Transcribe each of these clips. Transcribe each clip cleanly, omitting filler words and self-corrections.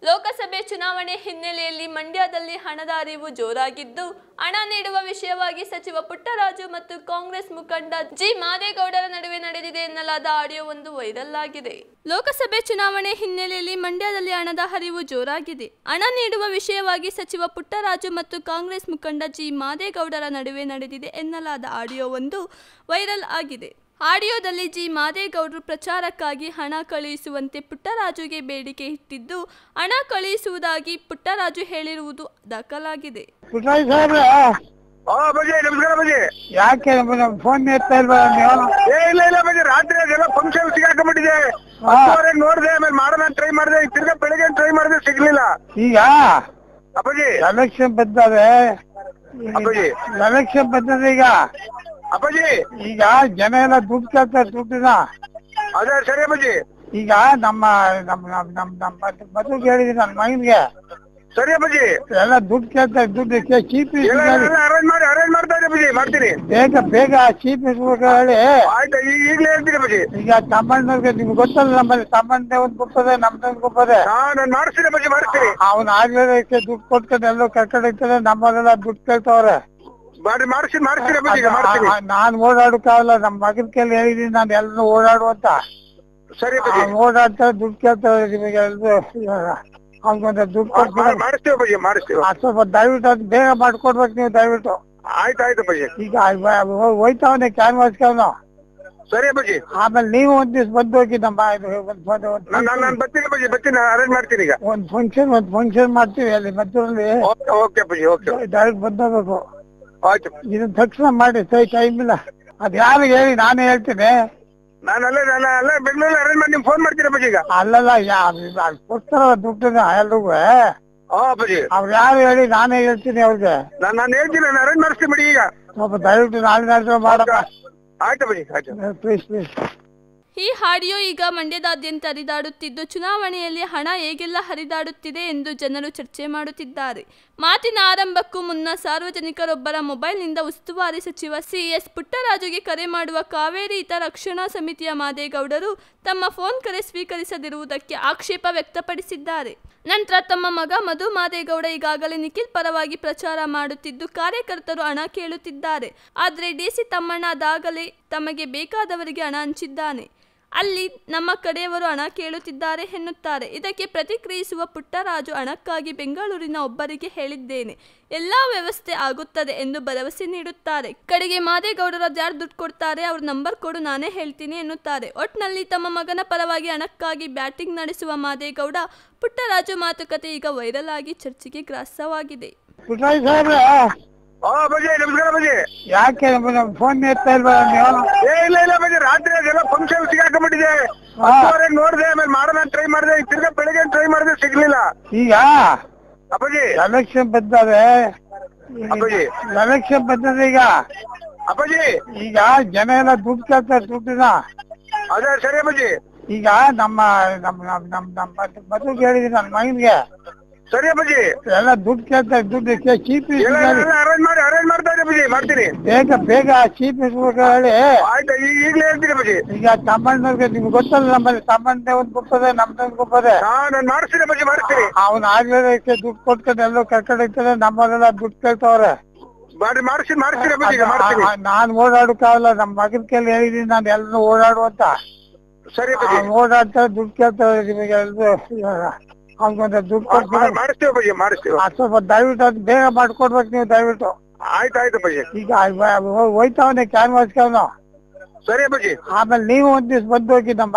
ಲೋಕಸಭೆ ಚುನಾವಣೆ ಹಿನ್ನೆಲೆಯಲ್ಲಿ ಮಂಡ್ಯದಲ್ಲಿ ಹಣದ ಹರಿವು ಜೋರಾಗಿದ್ದು, ಹಣ ನೀಡುವ ವಿಷಯವಾಗಿ ಸಚಿವ ಪುಟ್ಟರಾಜು ಮತ್ತು ಕಾಂಗ್ರೆಸ್ ಮುಖಂಡ ಜಿ ಮಾದೇಗೌಡರ ನಡುವೆ ನಡೆದಿದೆ ಎನ್ನಲಾದ ಆಡಿಯೋವೊಂದು ವೈರಲ್ ಆಗಿದೆ. ಲೋಕಸಭೆ ಚುನಾವಣೆ ಹಿನ್ನೆಲೆಯಲ್ಲಿ ಮಂಡ್ಯದಲ್ಲಿ ಹಣದ ಹರಿವು ಜೋರಾಗಿದೆ. ಹಣ ನೀಡುವ ವಿಷಯವಾಗಿ ಸಚಿವ ಪುಟ್ಟರಾಜು ಮತ್ತು ಕಾಂಗ್ರೆಸ್ ಮುಖಂಡ ಜಿ ಮಾದೇಗೌಡರ ನಡುವೆ ನಡೆದಿದೆ ಎನ್ನಲಾದ ಆಡಿಯೋವೊಂದು ವೈರಲ್ ಆಗಿದೆ. ಆಡಿಯೋದಲ್ಲಿ ಜಿ ಮಾದೇಗೌಡರು ಪ್ರಚಾರಕ್ಕಾಗಿ ಹಣ ಕಳುಹಿಸುವಂತೆ ಪುಟ್ಟರಾಜುಗೆ ಬೇಡಿಕೆ ಇಟ್ಟಿದ್ದು, ಹಣ ಕಳುಹಿಸುವುದಾಗಿ ಪುಟ್ಟರಾಜು ಹೇಳಿರುವುದು ದಾಖಲಾಗಿದೆ. ಯಾಕೆ ಫೋನ್ ಎತ್ತಾ ಇಲ್ವಾ ನೀವು? ಇಲ್ಲ ಬಜೆ, ರಾತ್ರಿ ಅದೆಲ್ಲ ಫಂಕ್ಷನ್ ಸಿಗಾಕೊಂಡ್ಬಿಟ್ಟಿದೆ. ನೋಡಿದೆ, ಆಮೇಲೆ ಮಾಡೋಣ ಟ್ರೈ ಮಾಡಿದೆ, ತಿರ್ಗಾ ಬೆಳಿಗ್ಗೆ ಟ್ರೈ ಮಾಡಿದೆ, ಸಿಗ್ಲಿಲ್ಲ. ಈಗ ಅಪ್ಪಾಜಿ ಎಲೆಕ್ಷನ್ ಬಂದವೆ, ಅಪ್ಪಾಜಿ ಎಲೆಕ್ಷನ್ ಬಂದದೆ. ಈಗ ಅಪ್ಪಾಜಿ ಈಗ ಜನ ಎಲ್ಲ ದುಡ್ಡು ಕೇಳ್ತಾರೆ, ದುಡ್ಡಿನ. ಅದೇ ಸರಿ ಅಪ್ಪಾಜಿ. ಈಗ ನಮ್ಮ ಮದುವೆ ಹೇಳಿದೀನಿ ನನ್ನ ಮಗನ್ಗೆ. ಸರಿ ಅಪ್ಪಾಜಿ. ಎಲ್ಲ ದುಡ್ಡು ಕೇಳ್ತಾರೆ, ದುಡ್ಡು ಚೀಫ್ ಅರೇಂಜ್ ಮಾಡ್ತಾ ಇದ್ದೆ ಅಪ್ಪಾಜಿ, ಮಾಡ್ತೀನಿ. ಬೇಗ ಚೀಫ್ ಹೇಳಿ. ಆಯ್ತಾ, ಈಗಲೇ ಹೇಳ್ತೀನಿ ಅಪ್ಪಾಜಿ. ಈಗ ತಮ್ಮಣ್ಣವ್ರಿಗೆ ನಿಮ್ಗೆ ಗೊತ್ತಲ್ಲ, ನಮ್ಮಲ್ಲಿ ತಮ್ಮಣ್ಣೆ ಒಂದ್ ಗುಪ್ಪದೆ, ನಮ್ದೊಂದು ಗುಪ್ಪದೆ. ನಾನು ಮಾಡಿಸ್ತೀನಿ ಅಪ್ಪಾಜಿ, ಮಾಡಿಸ್ತೀನಿ. ಅವ್ನ ಆಗ್ಲೇ ದುಡ್ಡು ಕೊಟ್ಕೊಂಡು ಎಲ್ಲೋ ಕರ್ಕೊಂಡಿರ್ತಾರೆ, ನಮ್ಮಲ್ಲೆಲ್ಲ ದುಡ್ಡು ಕೇಳ್ತವ್ರೆ. ಮಾಡಿಸ್ತೀನಿ ಅಪ್ಪಾಜಿ. ನಾನ್ ಓಡಾಡಕ್ಕಾಗಲ್ಲ, ನಮ್ಮ ಮಗನ ಕೈಲಿ ಹೇಳಿದೀನಿ ನಾನು ಎಲ್ಲರೂ ಓಡಾಡುವಂತ. ಸರಿ ಅಪ್ಪಾಜಿ. ಓಡಾಡ್ತಾರೆ, ದುಡ್ಡು ಕೇಳ್ತಾರೆ ನಿಮಗೆ ಎಲ್ರು. ಅವ್ನಿಗೊಂದು ದುಡ್ಡು ಕೊಡ್ತೀವಿ, ಮಾಡಿಸ್ತೀವಿ ಅಪ್ಪಾಜಿ, ಮಾಡಿಸ್ತೀವಿ. ಸ್ವಲ್ಪ ದಯವಿಟ್ಟು ಅದು ಬೇಗ ಮಾಡ್ಕೊಡ್ಬೇಕು ನೀವು, ದಯವಿಟ್ಟು. ಆಯ್ತು ಅಪ್ಪಾಜಿ. ಈಗ ಹೋಯ್ತಾವನೆ ಕ್ಯಾನ್ವಾಸ್ಕವನು. ಸರಿ ಅಪ್ಪಾಜಿ. ಆಮೇಲೆ ನೀವು ಒಂದ್ ದಿವ್ಸ ಬಂದು ಹೋಗಿ ನಮ್ಮ ನಾನು ಬರ್ತೀನಿ ಅಪ್ಪಾಜಿ, ಬರ್ತೀನಿ, ಅರೇಂಜ್ ಮಾಡ್ತೀನಿ. ಈಗ ಒಂದ್ ಫಂಕ್ಷನ್ ಮಾಡ್ತೀವಿ ಅಲ್ಲಿ ಮದ್ದೂರಲ್ಲಿ. ಓಕೆ ಅಪ್ಪಾಜಿ, ಓಕೆ. ಡೈರೆಕ್ಟ್ ಬಂದೋಗ್ಬೇಕು. ಆಯ್ತು. ಇದನ್ನ ತಕ್ಷಣ ಮಾಡಿ, ಟೈಮ್ ಇಲ್ಲ. ಅದ್ ಯಾರಿಗೆ ಹೇಳಿ ನಾನೇ ಹೇಳ್ತೀನಿ. ನಾನಲ್ಲ ಬೆಂಗಳೂರಲ್ಲಿ ಅರೇಂಜ್ ಮಾಡಿ ನಿಮ್ಗೆ ಫೋನ್ ಮಾಡ್ತೀನಿ ಅಪ್ಪಾಜಿ. ಈಗ ಅಲ್ಲಲ್ಲ, ಕೊಡ್ತಾರ ದುಡ್ಡನ್ನ ಎಲ್ರಿಗೂ. ಅಪ್ಪಾಜಿ ಅವ್ರು ಯಾರು ಹೇಳಿ ನಾನೇ ಹೇಳ್ತೀನಿ ಅವ್ರಿಗೆ. ನಾನು ಹೇಳ್ತೀನಿ, ನಾನು ಅರೇಂಜ್ ಮಾಡಿಸ್ತೀನಿ ಬಿಡಿ. ಈಗ ಸ್ವಲ್ಪ ದಯವಿಟ್ಟು ನಾಳೆ ಮಾಡಪ್ಪ. ಆಯ್ತು ಅಪ್ಪಾಜಿ, ಆಯ್ತು. ಪ್ಲೀಸ್. ಈ ಆಡಿಯೋ ಈಗ ಮಂಡ್ಯದಾದ್ಯಂತ ಹರಿದಾಡುತ್ತಿದ್ದು, ಚುನಾವಣೆಯಲ್ಲಿ ಹಣ ಹೇಗೆಲ್ಲ ಹರಿದಾಡುತ್ತಿದೆ ಎಂದು ಜನರು ಚರ್ಚೆ ಮಾಡುತ್ತಿದ್ದಾರೆ. ಮಾತಿನ ಆರಂಭಕ್ಕೂ ಮುನ್ನ ಸಾರ್ವಜನಿಕರೊಬ್ಬರ ಮೊಬೈಲ್ನಿಂದ ಉಸ್ತುವಾರಿ ಸಚಿವ ಸಿ.ಎಸ್. ಪುಟ್ಟರಾಜುಗೆ ಕರೆ ಮಾಡುವ ಕಾವೇರಿ ಹಿತ ರಕ್ಷಣಾ ಸಮಿತಿಯ ಮಾದೇಗೌಡರು ತಮ್ಮ ಫೋನ್ ಕರೆ ಸ್ವೀಕರಿಸದಿರುವುದಕ್ಕೆ ಆಕ್ಷೇಪ ವ್ಯಕ್ತಪಡಿಸಿದ್ದಾರೆ. ನಂತರ ತಮ್ಮ ಮಗ ಮಧು ಮಾದೇಗೌಡ ಈಗಾಗಲೇ ನಿಖಿಲ್ ಪರವಾಗಿ ಪ್ರಚಾರ ಮಾಡುತ್ತಿದ್ದು, ಕಾರ್ಯಕರ್ತರು ಹಣ ಕೇಳುತ್ತಿದ್ದಾರೆ. ಆದರೆ ಡಿಸಿ ತಮ್ಮಣ್ಣ ಅದಾಗಲೇ ತಮಗೆ ಬೇಕಾದವರಿಗೆ ಹಣ ಹಂಚಿದ್ದಾನೆ, ಅಲ್ಲಿ ನಮ್ಮ ಕಡೆಯವರು ಹಣ ಕೇಳುತ್ತಿದ್ದಾರೆ ಎನ್ನುತ್ತಾರೆ. ಇದಕ್ಕೆ ಪ್ರತಿಕ್ರಿಯಿಸುವ ಪುಟ್ಟರಾಜು, ಹಣಕ್ಕಾಗಿ ಬೆಂಗಳೂರಿನ ಒಬ್ಬರಿಗೆ ಹೇಳಿದ್ದೇನೆ, ಎಲ್ಲಾ ವ್ಯವಸ್ಥೆ ಆಗುತ್ತದೆ ಎಂದು ಭರವಸೆ ನೀಡುತ್ತಾರೆ. ಕಡೆಗೆ ಮಾದೇಗೌಡರು ಯಾರು ದುಡ್ಡು ಕೊಡ್ತಾರೆ ಅವ್ರ ನಂಬರ್ ಕೊಡು, ನಾನೇ ಹೇಳ್ತೀನಿ ಎನ್ನುತ್ತಾರೆ. ಒಟ್ನಲ್ಲಿ ತಮ್ಮ ಮಗನ ಪರವಾಗಿ ಹಣಕ್ಕಾಗಿ ಬ್ಯಾಟಿಂಗ್ ನಡೆಸುವ ಮಾದೇಗೌಡ ಪುಟ್ಟರಾಜು ಮಾತುಕತೆ ಈಗ ವೈರಲ್ ಆಗಿ ಚರ್ಚೆಗೆ ಗ್ರಾಸವಾಗಿದೆ. ನಮಸ್ಕಾರ ಬಜಿ. ಯಾಕೆ ಫೋನ್ ಎತ್ತಾ ಇಲ್ವಾ ನೀವು? ಇಲ್ಲ ಬಜಿ, ರಾತ್ರಿ ಅದೆಲ್ಲ ಫಂಕ್ಷನ್ ಸಿಗಾಕೊಂಡ್ಬಿಟ್ಟಿದೆ. ನೋಡಿದೆ, ಆಮೇಲೆ ಮಾಡೋಣ ಟ್ರೈ ಮಾಡಿದೆ, ತಿರ್ಗಾ ಬೆಳಿಗ್ಗೆ ಟ್ರೈ ಮಾಡಿದೆ, ಸಿಗ್ಲಿಲ್ಲ. ಈಗ ಅಪ್ಪಾಜಿ ಎಲೆಕ್ಷನ್ ಬಂದವೆ, ಅಪ್ಪಾಜಿ ಎಲೆಕ್ಷನ್ ಬಂದದೆ. ಈಗ ಅಪ್ಪಾಜಿ ಈಗ ಜನ ಎಲ್ಲ ದುಡ್ಡು ಕೇಳ್ತಾರೆ, ದುಡ್ಡಿನ. ಅದೇ ಸರಿ ಅಪ್ಪಾಜಿ. ಈಗ ನಮ್ಮ ಮದುವೆ ಹೇಳಿದೀನಿ ನನ್ನ ಮಗನ್ಗೆ. ಸರಿ ಅಪ್ಪಾಜಿ. ಎಲ್ಲ ದುಡ್ಡು ಕೇಳ್ತಾರೆ, ದುಡ್ಡು ಚೀಫ್ ಅರೇಂಜ್ ಮಾಡ್ತಾ ಇದ್ದೆ ಅಪ್ಪಾಜಿ, ಮಾಡ್ತೀನಿ. ಬೇಗ ಚೀಫ್ ಹೇಳಿ. ಆಯ್ತಾ, ಈಗಲೇ ಹೇಳ್ತೀನಿ ಅಪ್ಪಾಜಿ. ಈಗ ತಮ್ಮಣ್ಣವ್ರಿಗೆ ನಿಮ್ಗೆ ಗೊತ್ತಲ್ಲ, ನಮ್ಮಲ್ಲಿ ತಮ್ಮಣ್ಣೆ ಒಂದ್ ಗುಪ್ಪದೆ, ನಮ್ದೊಂದು ಗುಪ್ಪದೆ. ನಾನು ಮಾಡಿಸ್ತೀನಿ ಅಪ್ಪಾಜಿ, ಮಾಡಿಸ್ತೀನಿ. ಅವ್ನ ಆಗ್ಲೇ ದುಡ್ಡು ಕೊಟ್ಕೊಂಡು ಎಲ್ಲೋ ಕರ್ಕೊಂಡಿರ್ತಾರೆ, ನಮ್ಮಲ್ಲೆಲ್ಲ ದುಡ್ಡು ಕೇಳ್ತವ್ರೆ. ಮಾಡಿಸ್ತೀನಿ ಅಪ್ಪಾಜಿ, ಮಾಡ್ತೀನಿ. ನಾನ್ ಓಡಾಡಕ್ಕಾಗಲ್ಲ, ನಮ್ಮ ಮಗನ ಕೈಲಿ ಹೇಳಿದೀನಿ ನಾನು ಎಲ್ಲರೂ ಓಡಾಡುವಂತ. ಸರಿ ಅಪ್ಪಾಜಿ. ಓಡಾಡ್ತಾರೆ, ದುಡ್ಡು ಕೇಳ್ತವ್ರೆ ನಿಮಗೆ ಎಲ್ರು. ಅವ್ನಿಗೊಂದು ದುಡ್ಡು ಕೊಡ್ತೀವಿ, ಮಾಡಿಸ್ತೀವಿ ಅಪ್ಪಾಜಿ, ಮಾಡಿಸ್ತೀವಿ. ಸ್ವಲ್ಪ ದಯವಿಟ್ಟು ಅದು ಬೇಗ ಮಾಡ್ಕೊಡ್ಬೇಕು ನೀವು, ದಯವಿಟ್ಟು. ಆಯ್ತು ಅಪ್ಪಾಜಿ. ಈಗ ಹೋಯ್ತಾವನೆ ಕ್ಯಾನ್ವಾಸ್ಕವನು. ಸರಿ ಅಪ್ಪಾಜಿ. ಆಮೇಲೆ ನೀವು ಒಂದ್ ದಿವ್ಸ ಬಂದು ಹೋಗಿ ನಮ್ಮ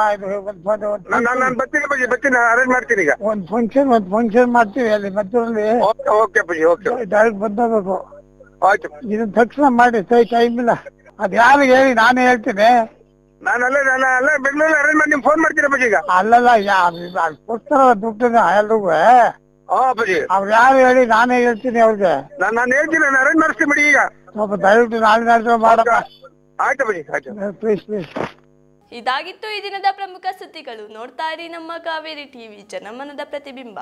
ನಾನು ಬರ್ತೀನಿ ಅಪ್ಪಾಜಿ, ಬರ್ತೀನಿ, ಅರೇಂಜ್ ಮಾಡ್ತೀನಿ. ಈಗ ಒಂದ್ ಫಂಕ್ಷನ್ ಮಾಡ್ತೀವಿ ಅಲ್ಲಿ ಮದ್ದೂರಲ್ಲಿ. ಓಕೆ ಅಪ್ಪಾಜಿ, ಓಕೆ. ಡೈರೆಕ್ಟ್ ಬಂದೋಗ್ಬೇಕು. ಆಯ್ತು. ಇದನ್ನ ತಕ್ಷಣ ಮಾಡಿ, ಟೈಮ್ ಇಲ್ಲ. ಅದ್ ಯಾರಿಗೆ ಹೇಳಿ ನಾನೇ ಹೇಳ್ತೀನಿ. ನಾನಲ್ಲ ಬೆಂಗಳೂರಲ್ಲಿ ಅರೇಂಜ್ ಮಾಡಿ ನಿಮ್ಗೆ ಫೋನ್ ಮಾಡ್ತೀನಿ ಅಪ್ಪಾಜಿ. ಈಗ ಅಲ್ಲಲ್ಲ, ಕೊಡ್ತಾರ ದುಡ್ಡನ್ನ ಎಲ್ರಿಗೂ. ಅಪ್ಪಾಜಿ ಅವ್ರು ಯಾರು ಹೇಳಿ ನಾನೇ ಹೇಳ್ತೀನಿ ಅವ್ರಿಗೆ. ನಾನು ಹೇಳ್ತೀನಿ, ನಾನು ಅರೇಂಜ್ ಮಾಡಿಸ್ತೀನಿ ಬಿಡಿ. ಈಗ ಸ್ವಲ್ಪ ದಯವಿಟ್ಟು ನಾಳೆ ಮಾಡಪ್ಪ. ಆಯ್ತು ಅಪ್ಪಾಜಿ, ಆಯ್ತು. ಪ್ಲೀಸ್. ಇದಾಗಿತ್ತು ಈ ದಿನದ ಪ್ರಮುಖ ಸುದ್ದಿಗಳು. ನೋಡ್ತಾ ಇರಿ ನಮ್ಮ ಕಾವೇರಿ ಟಿವಿ, ಜನಮನದ ಪ್ರತಿಬಿಂಬ.